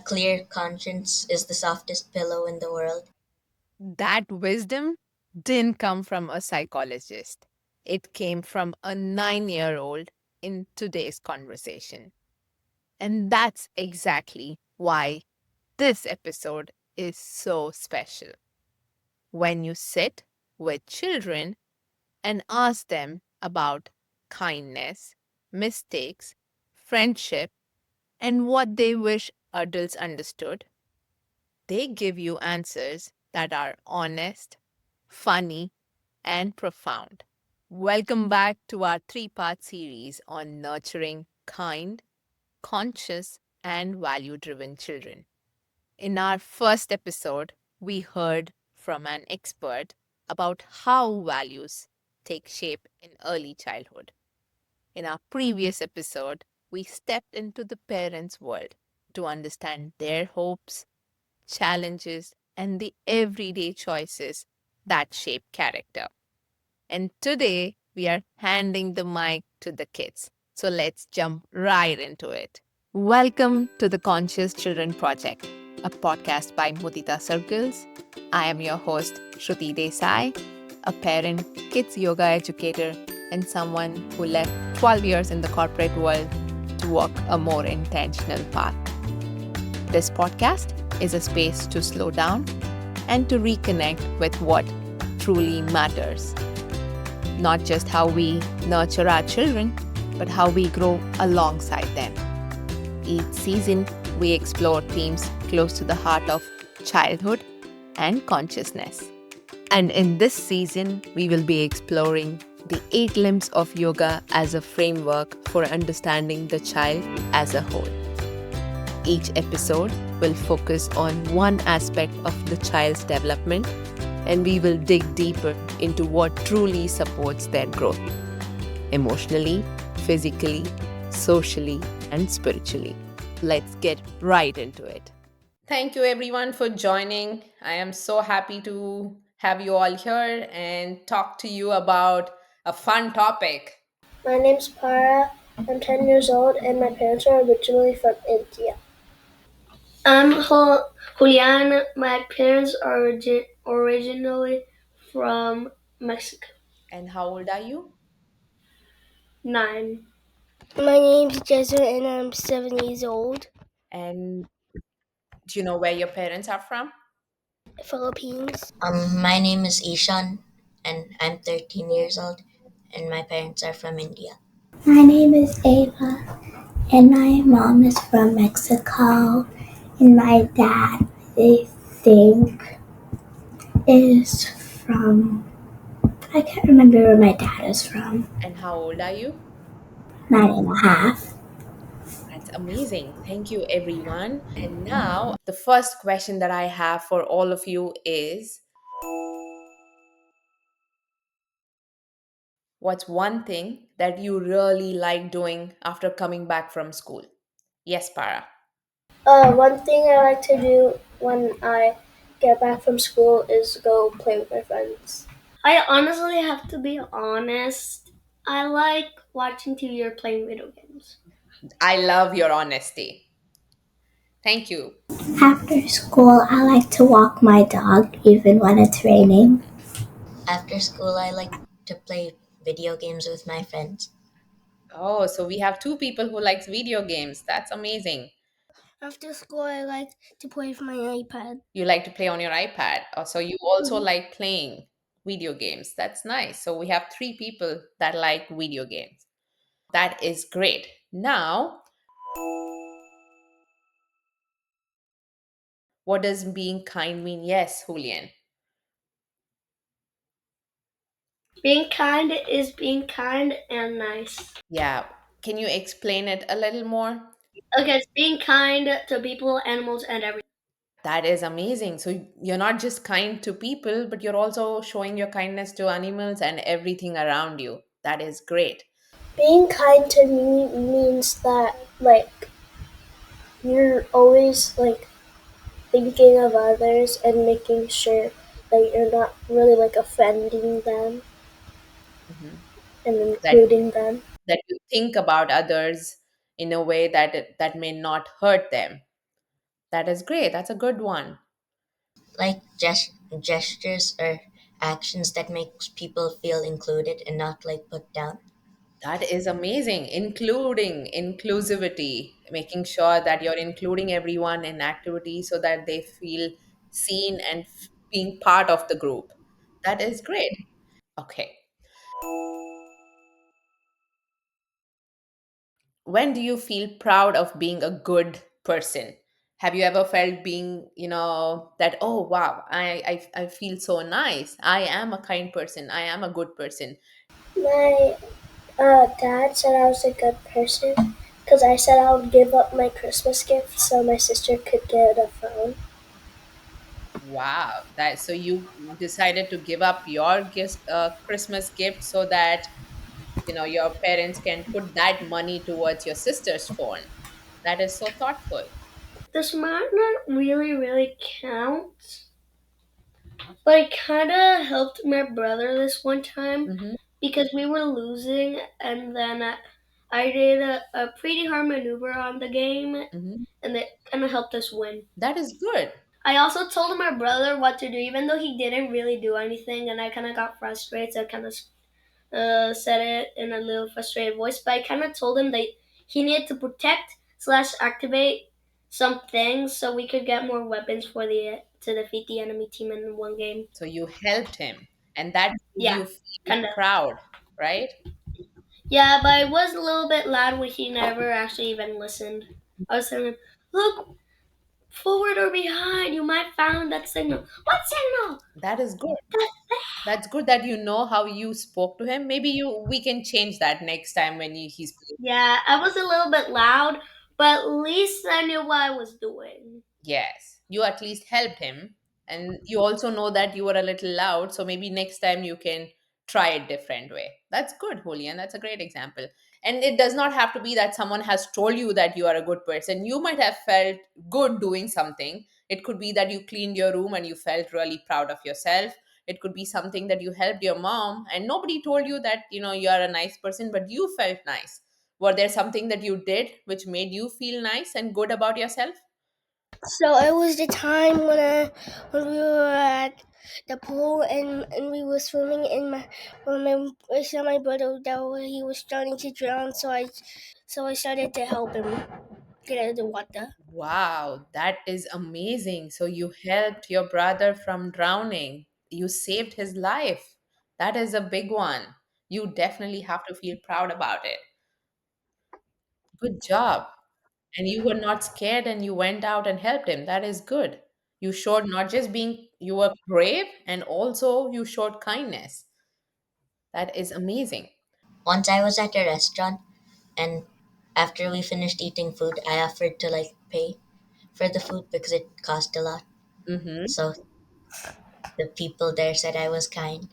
clear conscience is the softest pillow in the world. That wisdom didn't come from a psychologist. It came from a 9-year-old in today's conversation. And that's exactly why this episode is so special. When you sit with children and ask them about kindness, mistakes, friendship, and what they wish adults understood, they give you answers that are honest, funny, and profound. Welcome back to our 3-part series on nurturing kind, conscious, and value driven children. In our first episode, we heard from an expert about how values take shape in early childhood. In our previous episode, we stepped into the parents' world to understand their hopes, challenges, and the everyday choices that shape character. And today, we are handing the mic to the kids. So let's jump right into it. Welcome to the Conscious Children Project, a podcast by Mudita Circles. I am your host, Shruti Desai, a parent, kids yoga educator, and someone who left 12 years in the corporate world to walk a more intentional path. This podcast is a space to slow down and to reconnect with what truly matters. Not just how we nurture our children, but how we grow alongside them. Each season, we explore themes close to the heart of childhood and consciousness. And in this season, we will be exploring the 8 limbs of yoga as a framework for understanding the child as a whole. Each episode will focus on one aspect of the child's development, and we will dig deeper into what truly supports their growth emotionally, physically, socially, and spiritually. Let's get right into it. Thank you, everyone, for joining. I am so happy to have you all here and talk to you about a fun topic. My name's Para. I'm 10 years old and my parents are originally from India. I'm Julian. My parents are originally from Mexico. And how old are you? 9. My name's Jesu and I'm 7 years old. And do you know where your parents are from? Philippines. My name is Ishan, and I'm 13 years old, and my parents are from India. My name is Ava, and my mom is from Mexico, and my dad, I think, is from. I can't remember where my dad is from. And how old are you? 9.5. That's amazing. Thank you, everyone. And now, the first question that I have for all of you is what's one thing that you really like doing after coming back from school? Yes, Para. One thing I like to do when I get back from school is go play with my friends. I honestly have to be honest. I like watching TV or playing video games. I love your honesty. Thank you. After school, I like to walk my dog even when it's raining. After school, I like to play video games with my friends. Oh, so we have two people who likes video games. That's amazing. After school, I like to play with my iPad. You like to play on your iPad. Oh, so you also like playing video games. That's nice. So we have three people that like video games. That is great. Now, what does being kind mean? Yes, Julian. Being kind is being kind and nice. Yeah. Can you explain it a little more? Okay, it's being kind to people, animals, and everything. That is amazing. So you're not just kind to people, but you're also showing your kindness to animals and everything around you. That is great. Being kind to me means that, like, you're always, like, thinking of others and making sure that you're not really, like, offending them Mhm. and That including them. that you think about others in a way that that may not hurt them. That is great. That's a good one. Like gestures or actions that makes people feel included and not like put down. That is amazing. Including inclusivity, making sure that you're including everyone in activities so that they feel seen and being part of the group. That is great. Okay. When do you feel proud of being a good person? Have you ever felt being, that, oh, wow, I feel so nice. I am a kind person. I am a good person. My dad said I was a good person because I said I would give up my Christmas gift so my sister could get a phone. Wow. So you decided to give up your Christmas gift so that, your parents can put that money towards your sister's phone. That is so thoughtful. This might not really count, but it kind of helped my brother this one time Hmm. because we were losing, and then I did a pretty hard maneuver on the game, Hmm. and it kind of helped us win. That is good. I also told my brother what to do, even though he didn't really do anything, and I kind of got frustrated. So I kind of said it in a little frustrated voice, but I kind of told him that he needed to protect slash activate some things so we could get more weapons for the to defeat the enemy team in one game. So you helped him, and that made Yeah, you feel kind of. proud, right? Yeah, but I was a little bit loud when he never actually even listened. I was telling him, "Look forward or behind. You might find that signal. What signal?" That is good. That's good that you know how you spoke to him. Maybe we can change that next time when he's playing. Yeah, I was a little bit loud, but at least I knew what I was doing. Yes, you at least helped him. And you also know that you were a little loud, so maybe next time you can try it different way. That's good, Julian. That's a great example. And it does not have to be that someone has told you that you are a good person. You might have felt good doing something. It could be that you cleaned your room and you felt really proud of yourself. It could be something that you helped your mom and nobody told you that, you are a nice person, but you felt nice. Were there something that you did which made you feel nice and good about yourself? So it was the time when we were at the pool and we were swimming in my when my I saw my brother that he was starting to drown, so I started to help him get out of the water. Wow, that is amazing. So you helped your brother from drowning. You saved his life. That is a big one. You definitely have to feel proud about it. Good job. And you were not scared and you went out and helped him. That is good. You showed not just being, you were brave and also you showed kindness. That is amazing. Once I was at a restaurant, and after we finished eating food, I offered to like pay for the food because it cost a lot. Hmm. So the people there said I was kind.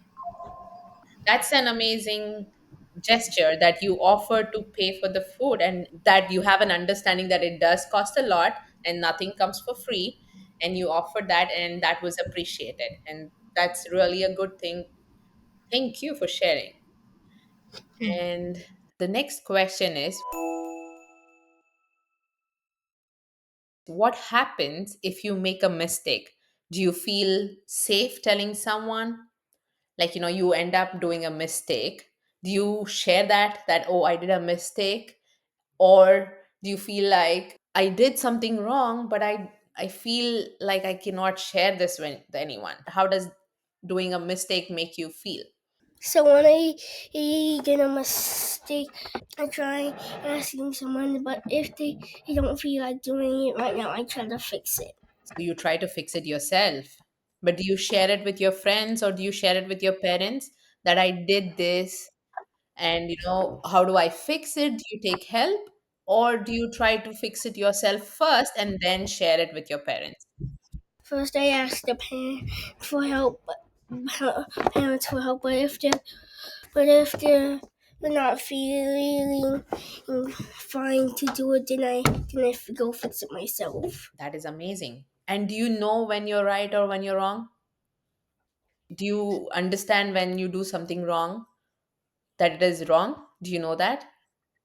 That's an amazing gesture that you offer to pay for the food and that you have an understanding that it does cost a lot and nothing comes for free, and you offered that and that was appreciated, and that's really a good thing. Thank you for sharing. Hmm. And the next question is, what happens if you make a mistake? Do you feel safe telling someone? Like, you end up doing a mistake. Do you share that, oh, I did a mistake? Or do you feel like I did something wrong, but I feel like I cannot share this with anyone? How does doing a mistake make you feel? So when I get a mistake, I try asking someone, but if they don't feel like doing it right now, I try to fix it. So you try to fix it yourself. But do you share it with your friends or do you share it with your parents that I did this, and how do I fix it? Do you take help or do you try to fix it yourself first and then share it with your parents? First, I ask the parent for help, parents for help. But if they're not feeling fine to do it, then I go fix it myself. That is amazing. And do you know when you're right or when you're wrong? Do you understand when you do something wrong that it is wrong? Do you know that?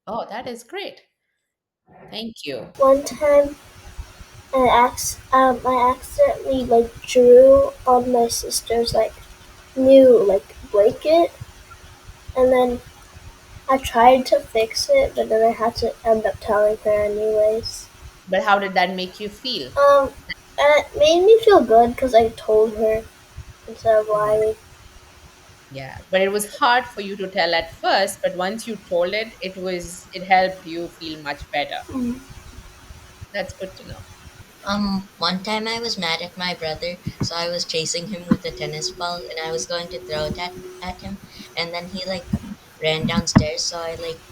Oh, that is great. Thank you. One time, I accidentally like drew on my sister's like new like blanket, and then I tried to fix it, but then I had to end up telling her anyways. But how did that make you feel? Um, and it made me feel good because I told her instead of Mhm. lying. Yeah, but it was hard for you to tell at first, but once you told it, it helped you feel much better. Mm. That's good to know. One time I was mad at my brother, so I was chasing him with a tennis ball and I was going to throw it at him, and then he like ran downstairs, so I like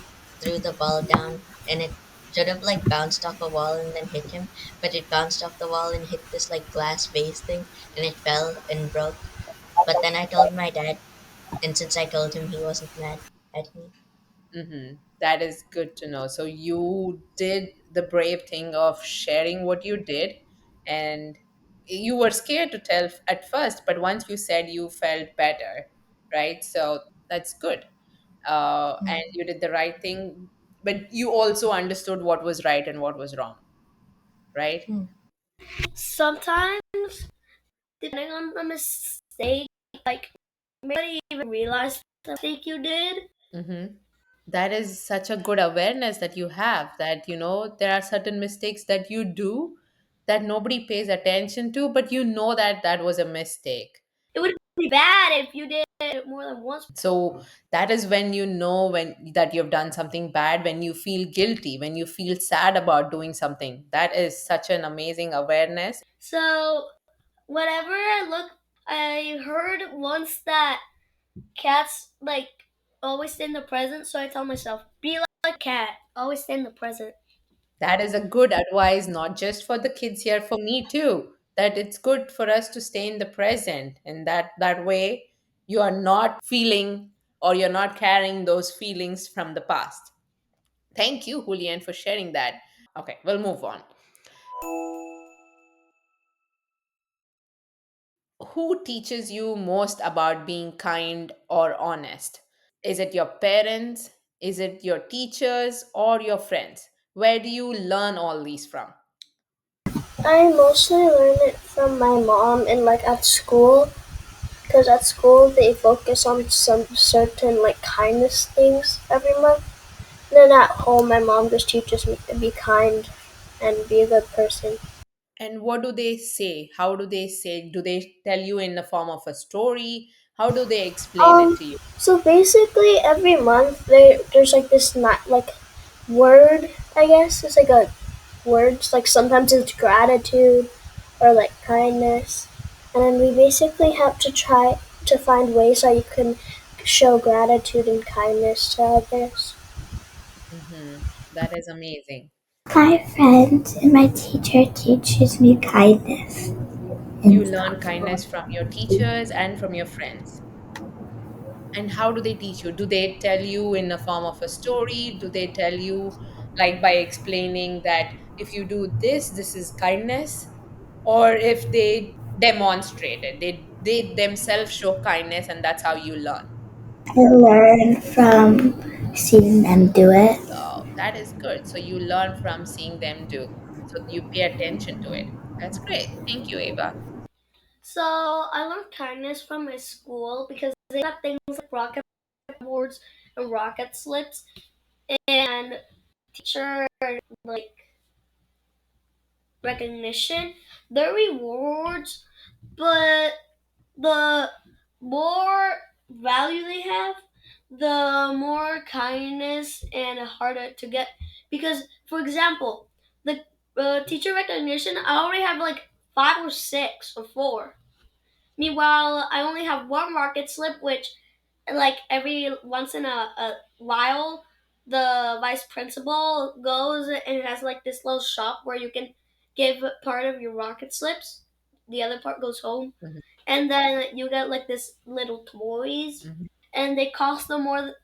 threw the ball down and it should have like bounced off a wall and then hit him, but it bounced off the wall and hit this like glass vase thing and it fell and broke. But then I told my dad, and since I told him, he wasn't mad at me. That is good to know. So you did the brave thing of sharing what you did, and you were scared to tell at first, but once you said, you felt better, right? So that's good. And Mm. you did the right thing, but you also understood what was right and what was wrong, right? Mm. Sometimes, depending on the mistake, like maybe even realize the mistake you did. Mm-hmm. That is such a good awareness that you have, that there are certain mistakes that you do that nobody pays attention to, but that that was a mistake. It would be bad if you did it more than once. So that is when when that you've done something bad, when you feel guilty, when you feel sad about doing something. That is such an amazing awareness. So whenever I look, I heard once that cats like always stay in the present. So I tell myself, be like a cat, always stay in the present. That is a good advice, not just for the kids here, for me too. That it's good for us to stay in the present, and that way you are not feeling, or you're not carrying those feelings from the past. Thank you, Julian, for sharing that. Okay, we'll move on. Who teaches you most about being kind or honest? Is it your parents? Is it your teachers or your friends? Where do you learn all these from? I mostly learn it from my mom and like at school, because at school they focus on some certain like kindness things every month. And then at home, my mom just teaches me to be kind and be a good person. And what do they say? How do they say? Do they tell you in the form of a story? How do they explain it to you? So basically, every month there's like this not like word. I guess it's like a words. Like sometimes it's gratitude or like kindness, and then we basically have to try to find ways that you can show gratitude and kindness to others. That is amazing. My friends and my teacher teaches me kindness You and learn stuff. kindness from your teachers and from your friends. And how do they teach you? Do they tell you in the form of a story? Do they tell you like by explaining that if you do this, this is kindness? Or if they demonstrate it, they themselves show kindness, and that's how you learn. I learn from seeing them do it. So that is good. So you learn from seeing them do. So you pay attention to it. That's great. Thank you, Ava. So I learned kindness from my school because they got things like rocket boards and rocket slips, and teacher like recognition. They're rewards, but the more value they have, the more kindness and harder to get. Because, for example, the teacher recognition, I already have like 5 or 6 or 4. Meanwhile, I only have one rocket slip, which, like, every once in a while, the vice principal goes and has like this little shop where you can give part of your rocket slips. The other part goes home, Mhm, and then you get like this little toys, mhm. and they cost them more.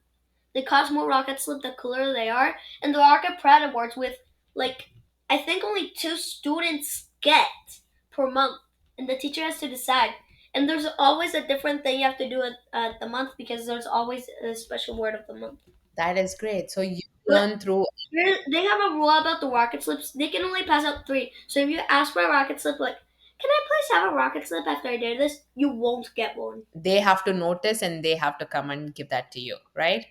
They cost more rocket slip the cooler they are, and the rocket pred awards with like I think only 2 students get per month, and the teacher has to decide. And there's always a different thing you have to do at the month because there's always a special word of the month. That is great. So you But learn through. they have a rule about the rocket slips. They can only pass out three. So if you ask for a rocket slip, like, can I please have a rocket slip after I did this? You won't get one. They have to notice and they have to come and give that to you, right?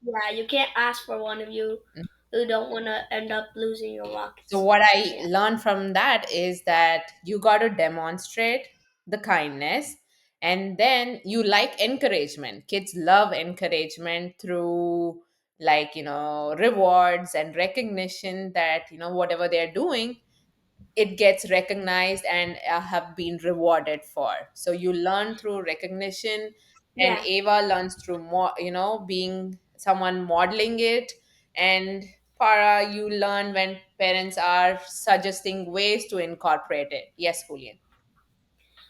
Yeah, you can't ask for one if you don't want to end up losing your rocket So what slip. I Yeah. learned from that is that you got to demonstrate the kindness, and then you like encouragement. Kids love encouragement through, like, rewards and recognition, that whatever they're doing, it gets recognized and have been rewarded for. So you learn through recognition, and Yeah. Ava learns through more, being someone modeling it. And Para, you learn when parents are suggesting ways to incorporate it. Yes, Julian.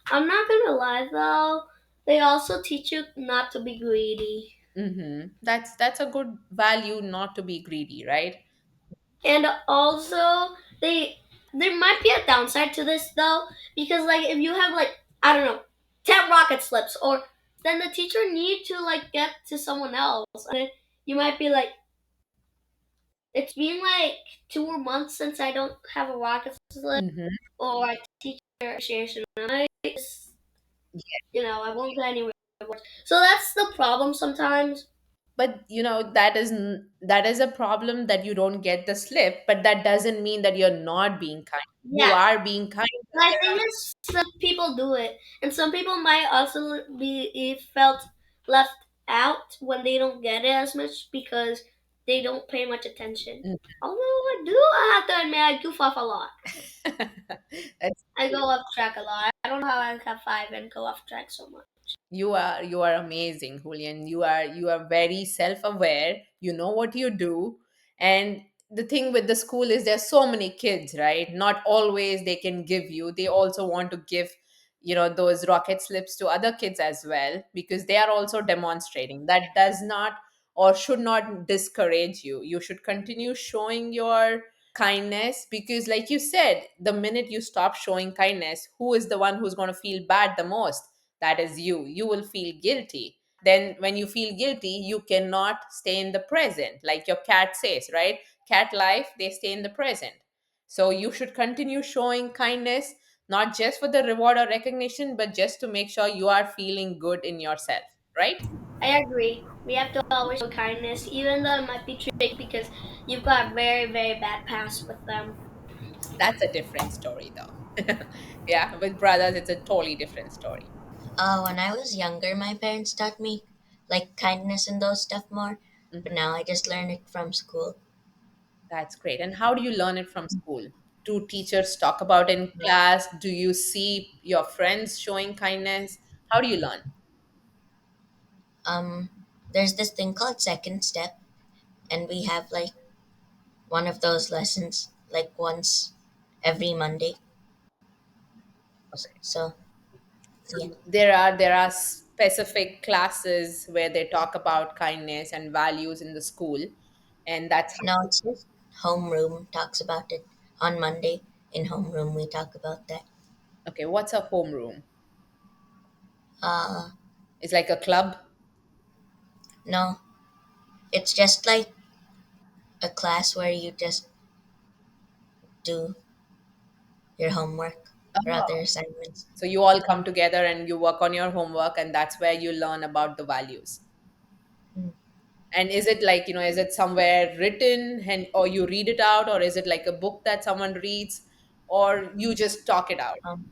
I'm not gonna lie though. They also teach you not to be greedy. That's a good value, not to be greedy, right? And also, there might be a downside to this though, because like if you have like I don't know, 10 rocket slips, or then the teacher need to like get to someone else, and you might be like, it's been like 2 months since I don't have a rocket slip Mm-hmm. or a teacher appreciation. I just, I won't get any rewards. So that's the problem sometimes. But that is a problem, that you don't get the slip, but that doesn't mean that you're not being kind. You Yeah, are being kind, but I there think are. that some people do it, and some people might also be felt left out when they don't get it as much because they don't pay much attention. Mm. Although I have to admit, I goof off a lot. That's I go off track a lot. I don't know how I have five and go off track so much. you are amazing, Julian. You are very self-aware. You know what you do. And the thing with the school is there's so many kids, right? Not always they can give you. They also want to give, those rocket slips to other kids as well, because they are also demonstrating. That does not or should not discourage you. You should continue showing your kindness, because like you said, the minute you stop showing kindness, who is the one who's going to feel bad the most? That is you will feel guilty. Then when you feel guilty, you cannot stay in the present, like your cat says, right? Cat life, they stay in the present. So you should continue showing kindness, not just for the reward or recognition, but just to make sure you are feeling good in yourself, right? I agree. We have to always show kindness, even though it might be tricky because you've got a very, very bad past with them. That's a different story though. Yeah, with brothers it's a totally different story. When I was younger, my parents taught me like kindness and those stuff more, but Mhm. now I just learn it from school. That's great. And how do you learn it from school? Do teachers talk about in class? Do you see your friends showing kindness? How do you learn? Um, there's this thing called second step, and we have like one of those lessons like once every Monday. Okay. So yeah, So there are specific classes where they talk about kindness and values in the school, and that's no, it's just homeroom talks about it on Monday. In homeroom, we talk about that. okay. What's a homeroom? Uh, It's like a club. no, it's just like a class where you just do your homework or other Oh. assignments. So you all come together and you work on your homework, and that's where you learn about the values. Hmm. And is it like, is it somewhere written, and or you read it out, or is it like a book that someone reads, or you just talk it out? Um,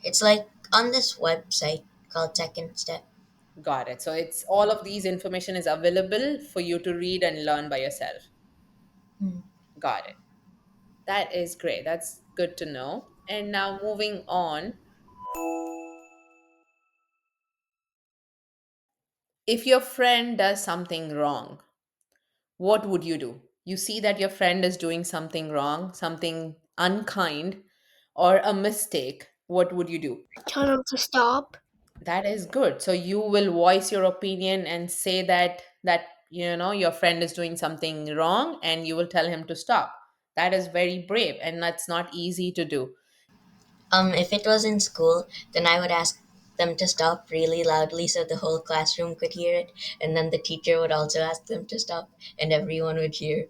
it's like on this website called Second Step. Got it. So it's all of these information is available for you to read and learn by yourself. Hmm. Got it. That is great. That's good to know. And now moving on, if your friend does something wrong, what would you do? You see that your friend is doing something wrong, something unkind, or a mistake. What would you do? Tell them to stop. That is good. So you will voice your opinion and say that your friend is doing something wrong, and you will tell him to stop. That is very brave, and that's not easy to do. If it was in school, then I would ask them to stop really loudly so the whole classroom could hear it, and then the teacher would also ask them to stop, and everyone would hear.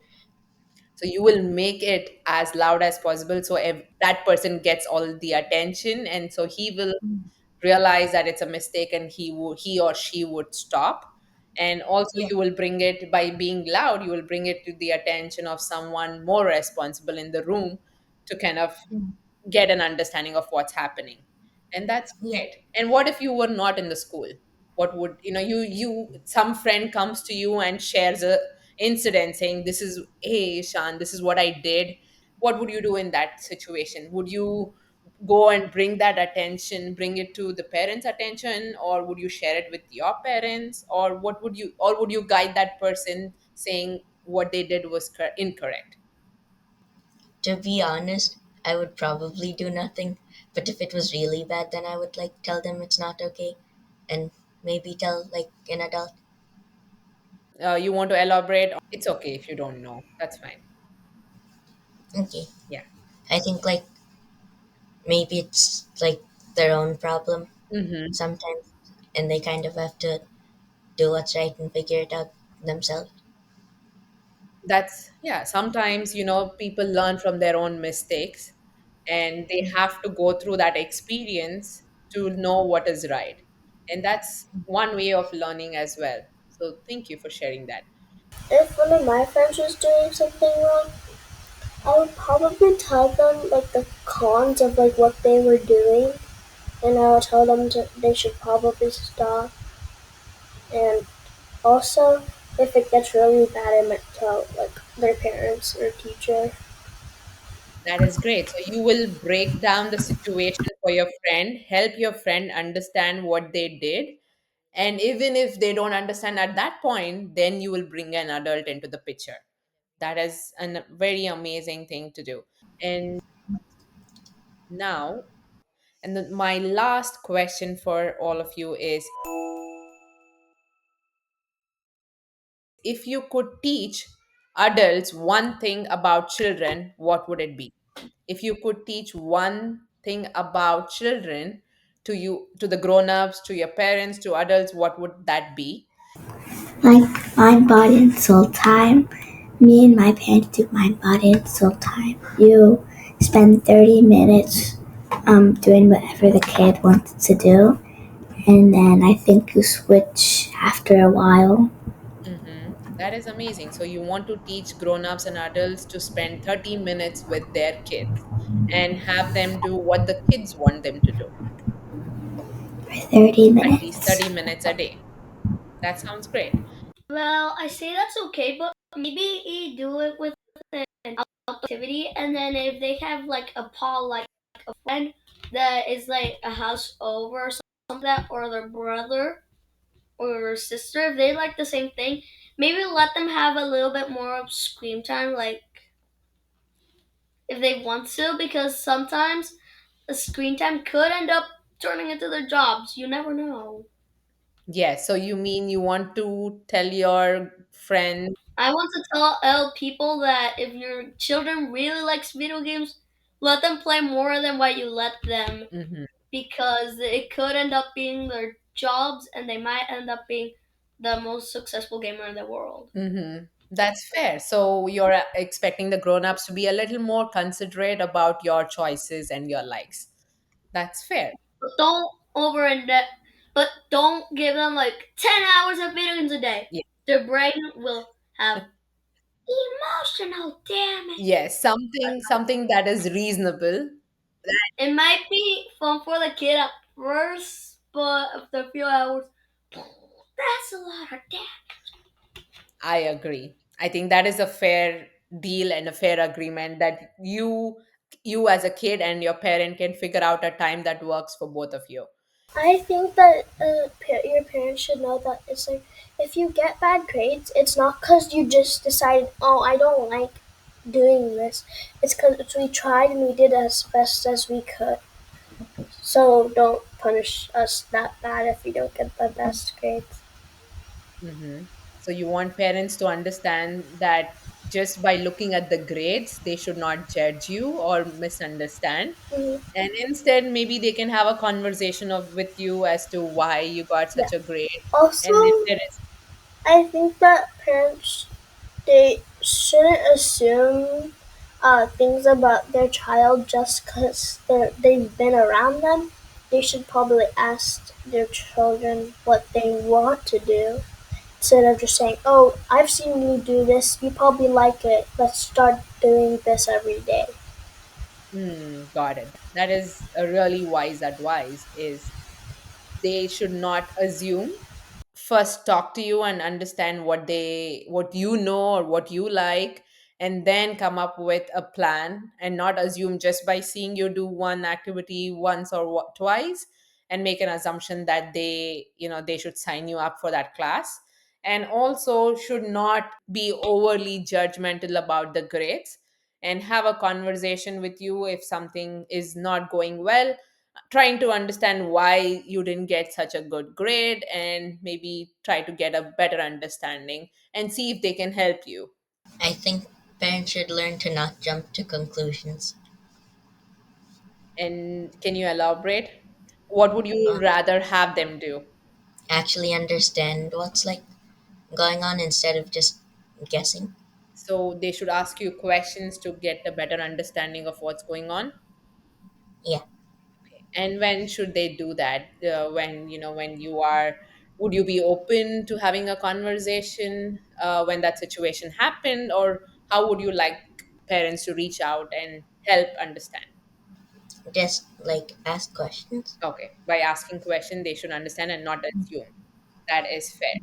So you will make it as loud as possible so that person gets all the attention, and so he will realize that it's a mistake, and he or she would stop. And also Yeah. you will bring it, by being loud, you will bring it to the attention of someone more responsible in the room to kind of Mm. get an understanding of what's happening. And that's Yeah. great. And what if you were not in the school? What would, you some friend comes to you and shares a incident saying, this is, hey Shan, this is what I did. What would you do in that situation? Would you go and bring that attention, bring it to the parents attention, or would you share it with your parents, or what would you, or would you guide that person saying what they did was incorrect? To be honest, I would probably do nothing. But if it was really bad, then I would like tell them it's not okay, and maybe tell like an adult. You want to elaborate? It's okay if you don't know, that's fine. Okay. Yeah. I think like maybe it's like their own problem Hmm. sometimes, and they kind of have to do what's right and figure it out themselves. That's, yeah, sometimes people learn from their own mistakes, and they have to go through that experience to know what is right. And that's one way of learning as well. So thank you for sharing that. If one of my friends was doing something wrong, I would probably tell them like the cons of like what they were doing, and I would tell them they should probably stop. And also, if it gets really bad, I might tell like their parents or teacher. That is great. So you will break down the situation for your friend, help your friend understand what they did. And even if they don't understand at that point, then you will bring an adult into the picture. That is a very amazing thing to do. And now, my last question for all of you is, if you could teach adults one thing about children, what would it be? If you could teach one thing about children to you, to the grown-ups, to your parents, to adults, what would that be? Like mind, body, and soul time. Me and my parents do mind, body, and soul time. You spend 30 minutes doing whatever the kid wants to do, and then I think you switch after a while. Mm-hmm. That is amazing. So you want to teach grown-ups and adults to spend 30 minutes with their kids and have them do what the kids want them to do, For 30 at least minutes. 30 minutes a day. That sounds great. Well, I say that's okay, but maybe you do it with an activity, and then if they have like a Paul, like a friend that is like a house over or something like that, or their brother or sister, if they like the same thing, maybe let them have a little bit more of screen time, like if they want to, because sometimes the screen time could end up turning into their jobs. You never know. Yes. So you mean you want to tell your friend. I want to tell people that if your children really likes video games, let them play more than what you let them, Mhm. because it could end up being their jobs and they might end up being the most successful gamer in the world. Mm-hmm. That's fair. So you're expecting the grown-ups to be a little more considerate about your choices and your likes. That's fair. But don't over index. But don't give them like 10 hours of video games a day. Yeah. Their brain will have emotional damage. Yes, something that is reasonable. It might be fun for the kid at first, but after a few hours, that's a lot of damage. I agree. I think that is a fair deal and a fair agreement that you as a kid and your parent can figure out a time that works for both of you. I think that your parents should know that it's like if you get bad grades, it's not because you just decided, oh, I don't like doing this. It's because we tried and we did as best as we could. So don't punish us that bad if we don't get the best grades. Hmm. So you want parents to understand that just by looking at the grades. They should not judge you or misunderstand. Mhm. And instead, maybe they can have a conversation with you as to why you got Yeah. such a grade. Also, And if there is, I think that parents they shouldn't assume things about their child just because they've been around them. They should probably ask their children what they want to do instead of just saying, "Oh, I've seen you do this. You probably like it. Let's start doing this every day." got it. That is a really wise advice, is they should not assume. First talk to you and understand what you know or what you like, and then come up with a plan, and not assume just by seeing you do one activity once or twice and make an assumption that they should sign you up for that class. And also should not be overly judgmental about the grades, and have a conversation with you if something is not going well, trying to understand why you didn't get such a good grade, and maybe try to get a better understanding and see if they can help you. I think parents should learn to not jump to conclusions. And can you elaborate? What would you Um, rather have them do? Actually understand what's like going on instead of just guessing. So they should ask you questions to get a better understanding of what's going on. Yeah. And when should they do that? When you are, would you be open to having a conversation when that situation happened, or how would you like parents to reach out and help understand? Just like ask questions. Okay, by asking question they should understand and not assume. That is fair.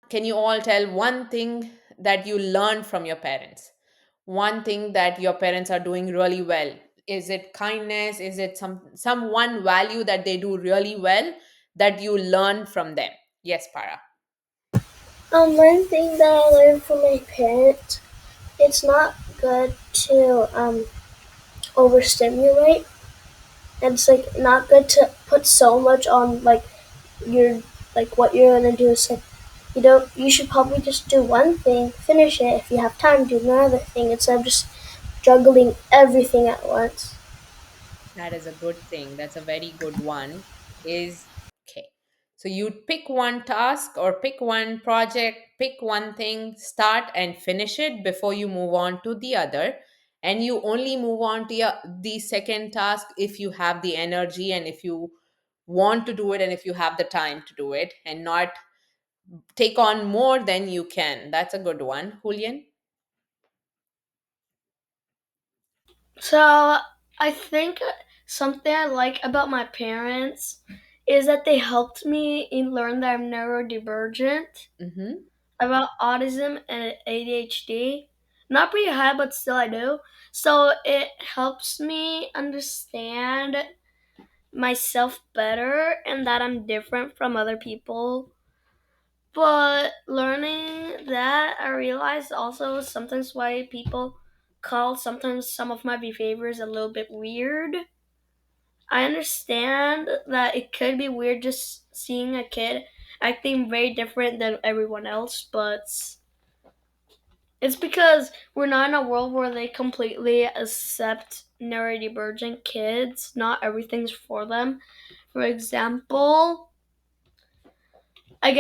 Can you all tell one thing that you learned from your parents? One thing that your parents are doing really well. Is it kindness? Is it some one value that they do really well that you learn from them? Yes, Para. One thing that I learned from my parents, it's not good to overstimulate. It's like not good to put so much on your what you're gonna do. It's like you should probably just do one thing, finish it. If you have time, do another thing instead of just juggling everything at once. That is a good thing. That's a very good one. Is okay. So you pick one task or pick one project, pick one thing, start and finish it before you move on to the other. And you only move on to the second task if you have the energy and if you want to do it and if you have the time to do it, and not take on more than you can. That's a good one. Julian? So I think something I like about my parents is that they helped me in learn that I'm neurodivergent, Mm-hmm. about autism and ADHD. Not pretty high, but still I do. So it helps me understand myself better and that I'm different from other people. But learning that, I realized also sometimes why people call sometimes some of my behaviors a little bit weird. I understand that it could be weird just seeing a kid acting very different than everyone else, but it's because we're not in a world where they completely accept neurodivergent kids. Not everything's for them. For example, I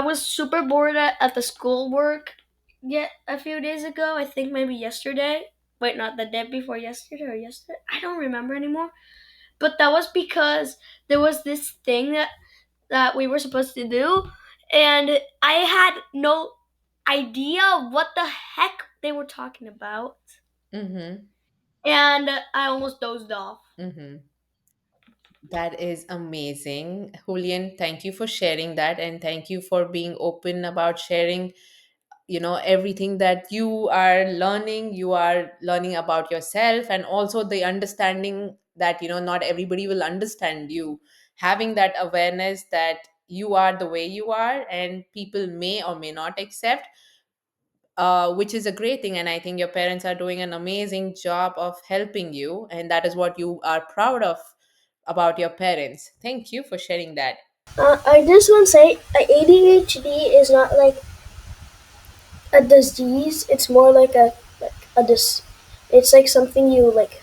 was super bored at the schoolwork yet a few days ago. I think maybe yesterday. Wait, not the day before yesterday or yesterday. I don't remember anymore. But that was because there was this thing that we were supposed to do, and I had no idea what the heck they were talking about, Mm-hmm. and I almost dozed off. Mm-hmm. That is amazing. Julian, thank you for sharing that, and thank you for being open about sharing, everything that you are learning about yourself, and also the understanding that, not everybody will understand you. Having that awareness that you are the way you are and people may or may not accept, which is a great thing. And I think your parents are doing an amazing job of helping you, and that is what you are proud of about your parents. Thank you for sharing that. I just want to say ADHD is not like a disease. It's more like a. It's like something you like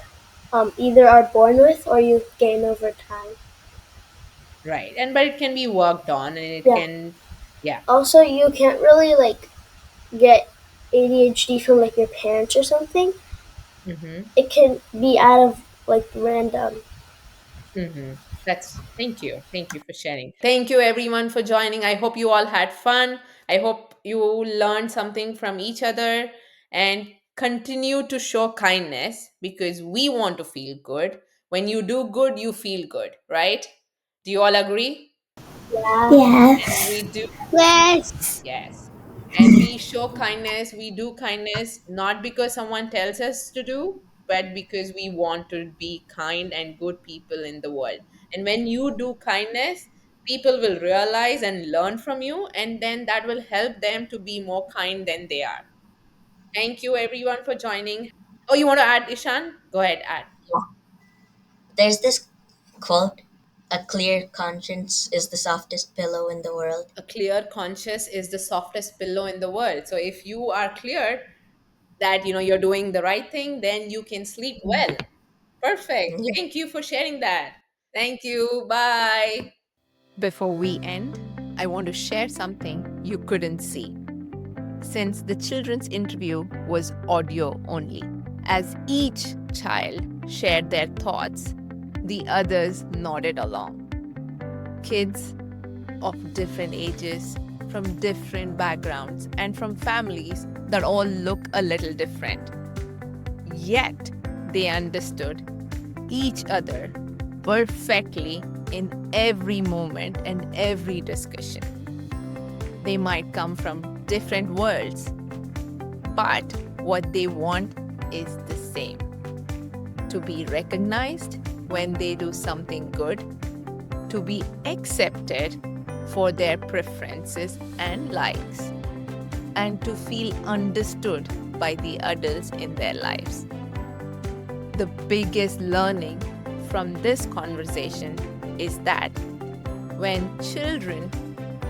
either are born with or you gain over time. Right. And but it can be worked on, and it Yeah. can, yeah. Also, you can't really like get ADHD from like your parents or something. Mm-hmm. It can be out of like random. Mm-hmm. That's thank you. Thank you for sharing. Thank you everyone for joining. I hope you all had fun. I hope you learned something from each other and continue to show kindness because we want to feel good. When you do good, you feel good, right? Do you all agree? Yeah. And Yes. we do. Yes. Yes. And we show kindness, we do kindness not because someone tells us to do, but because we want to be kind and good people in the world. And when you do kindness, people will realize and learn from you, and then that will help them to be more kind than they are. Thank you, everyone, for joining. Oh, you want to add, Ishan? Go ahead, add. There's this quote: "A clear conscience is the softest pillow in the world." A clear conscience is the softest pillow in the world. So if you are clear that you're doing the right thing, then you can sleep well. Perfect. Yeah. Thank you for sharing that. Thank you. Bye. Before we end, I want to share something you couldn't see. Since the children's interview was audio only, as each child shared their thoughts, the others nodded along. Kids of different ages, from different backgrounds, and from families that all look a little different. Yet they understood each other perfectly in every moment and every discussion. They might come from different worlds, but what they want is the same: to be recognized when they do something good, to be accepted for their preferences and likes, and to feel understood by the adults in their lives. The biggest learning from this conversation is that when children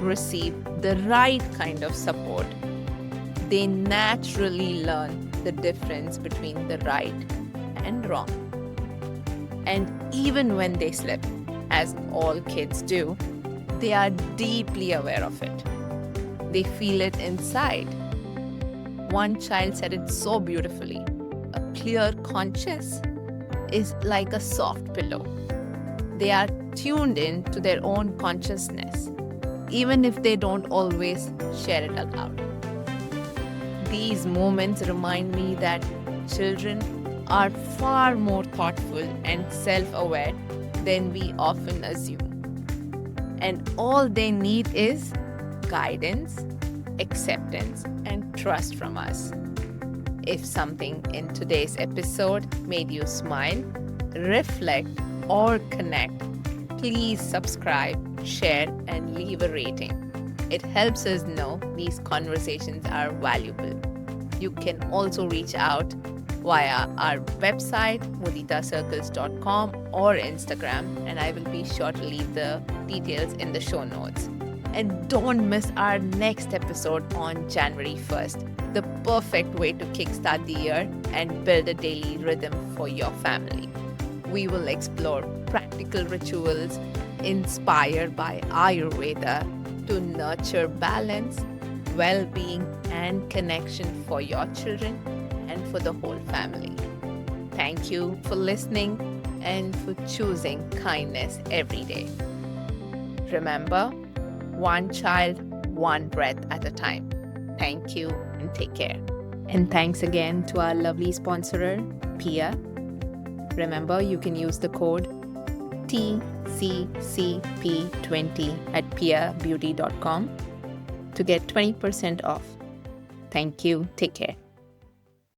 receive the right kind of support, they naturally learn the difference between the right and wrong. And even when they slip, as all kids do, they are deeply aware of it. They feel it inside. One child said it so beautifully: a clear conscience is like a soft pillow. They are tuned in to their own consciousness, even if they don't always share it aloud. These moments remind me that children are far more thoughtful and self aware than we often assume. And all they need is guidance, acceptance, and trust from us. If something in today's episode made you smile, reflect, or connect, please subscribe, share, and leave a rating. It helps us know these conversations are valuable. You can also reach out via our website, muditacircles.com, or Instagram, and I will be sure to leave the details in the show notes. And don't miss our next episode on January 1st, the perfect way to kickstart the year and build a daily rhythm for your family. We will explore practical rituals inspired by Ayurveda to nurture balance, well being, and connection for your children and for the whole family. Thank you for listening and for choosing kindness every day. Remember, one child, one breath at a time. Thank you and take care. And thanks again to our lovely sponsor, Pia. Remember, you can use the code TCCP20 at piabeauty.com to get 20% off. Thank you. Take care.